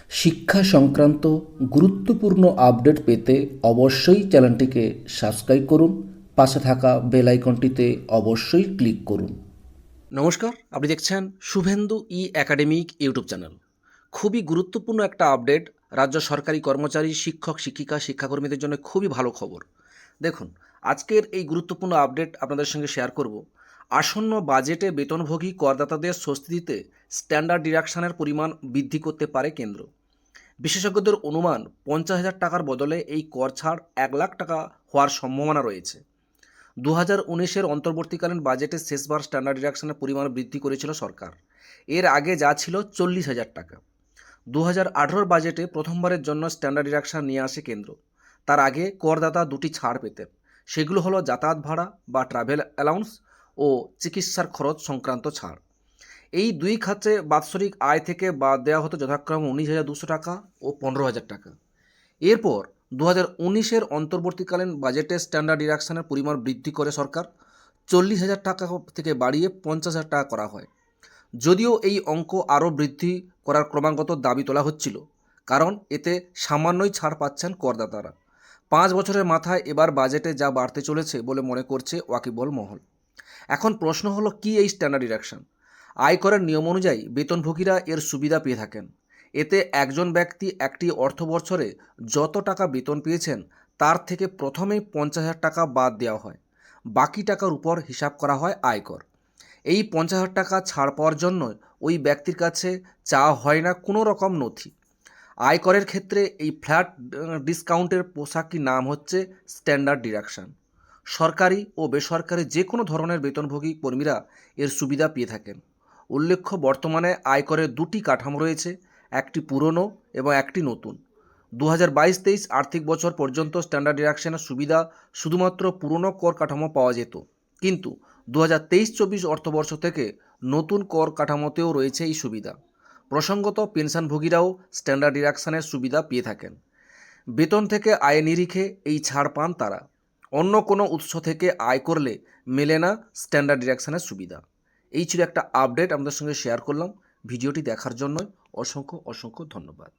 শিক্ষা সংক্রান্ত গুরুত্বপূর্ণ আপডেট পেতে অবশ্যই চ্যানেলটিকে সাবস্ক্রাইব করুন, পাশে থাকা বেল আইকনটিতে অবশ্যই ক্লিক করুন। নমস্কার, আপনি দেখছেন শুভেন্দু একাডেমিক ইউটিউব চ্যানেল। খুবই গুরুত্বপূর্ণ একটা আপডেট, রাজ্য সরকারি কর্মচারী, শিক্ষক, শিক্ষিকা, শিক্ষাকর্মীদের জন্য খুবই ভালো খবর। দেখুন, আজকের এই গুরুত্বপূর্ণ আপডেট আপনাদের সঙ্গে শেয়ার করব। আসন্ন বাজেটে বেতনভোগী করদাতাদের স্বস্তি দিতে স্ট্যান্ডার্ড ডিডাকশনের পরিমাণ বৃদ্ধি করতে পারে কেন্দ্র। বিশেষজ্ঞদের অনুমান 50,000 টাকার বদলে এই কর ছাড় 1,00,000 টাকা হওয়ার সম্ভাবনা রয়েছে। 2019-এর অন্তর্বর্তীকালীন বাজেটে শেষবার স্ট্যান্ডার্ড ডিডাকশনের পরিমাণ বৃদ্ধি করেছিল সরকার। এর আগে যা ছিল 40,000 টাকা। 2018 বাজেটে প্রথমবারের জন্য স্ট্যান্ডার্ড ডিডাকশন নিয়ে আসে কেন্দ্র। তার আগে করদাতা দুটি ছাড় পেতেন। সেগুলো হলো যাতায়াত ভাড়া বা ট্রাভেল অ্যালাউন্স ও চিকিৎসার খরচ সংক্রান্ত ছাড়। এই দুই খাতে বাৎসরিক আয় থেকে বাদ দেওয়া হতো যথাক্রমে 19,200 টাকা ও 15,000 টাকা। এরপর 2019-এর অন্তর্বর্তীকালীন বাজেটে স্ট্যান্ডার্ড ডিডাকশনের পরিমাণ বৃদ্ধি করে সরকার 40,000 টাকা থেকে বাড়িয়ে 50,000 টাকা করা হয়। যদিও এই অঙ্ক আরও বৃদ্ধি করার ক্রমাগত দাবি তোলা হচ্ছিল, কারণ এতে সামান্যই ছাড় পাচ্ছেন করদাতারা। 5 বছরের মাথায় এবার বাজেটে যা বাড়তে চলেছে বলে মনে করছে ওয়াকিবহল মহল। এখন প্রশ্ন হলো, কি এই স্ট্যান্ডার্ড ডিডাকশন? আয়করের নিয়ম অনুযায়ী বেতনভোগীরা এর সুবিধা পেয়ে থাকেন। এতে একজন ব্যক্তি একটি অর্থবছরে যত টাকা বেতন পেয়েছেন তার থেকে প্রথমেই 50,000 টাকা বাদ দেওয়া হয়। বাকি টাকার উপর হিসাব করা হয় আয়কর। এই 50,000 টাকা ছাড় পাওয়ার জন্য ওই ব্যক্তির কাছে চাওয়া হয় না কোনো রকম নথি। আয়করের ক্ষেত্রে এই ফ্ল্যাট ডিসকাউন্টের পোশাকি নাম হচ্ছে স্ট্যান্ডার্ড ডিডাকশন। সরকারি ও বেসরকারি যে কোনো ধরনের বেতনভোগী কর্মীরা এর সুবিধা পেয়ে থাকেন। উল্লেখ্য, বর্তমানে আয়করের দুটি কাঠামো রয়েছে, একটি পুরনো এবং একটি নতুন। 2022-23 আর্থিক বছর পর্যন্ত স্ট্যান্ডার্ড ডিডাকশনের সুবিধা শুধুমাত্র পুরনো কর কাঠামো পাওয়া যেত, কিন্তু 2023-24 অর্থবর্ষ থেকে নতুন কর কাঠামোতেও রয়েছে এই সুবিধা। প্রসঙ্গত, পেনশনভোগীরাও স্ট্যান্ডার্ড ডিডাকশনের সুবিধা পেয়ে থাকেন। বেতন থেকে আয় নিরিখে এই ছাড় পান তারা। অন্য কোনো উৎস থেকে আয় করলে মেলে না স্ট্যান্ডার্ড ডিডাকশনের সুবিধা। এই ছিল একটা আপডেট আমাদের সঙ্গে শেয়ার করলাম। ভিডিওটি দেখার জন্য অসংখ্য অসংখ্য ধন্যবাদ।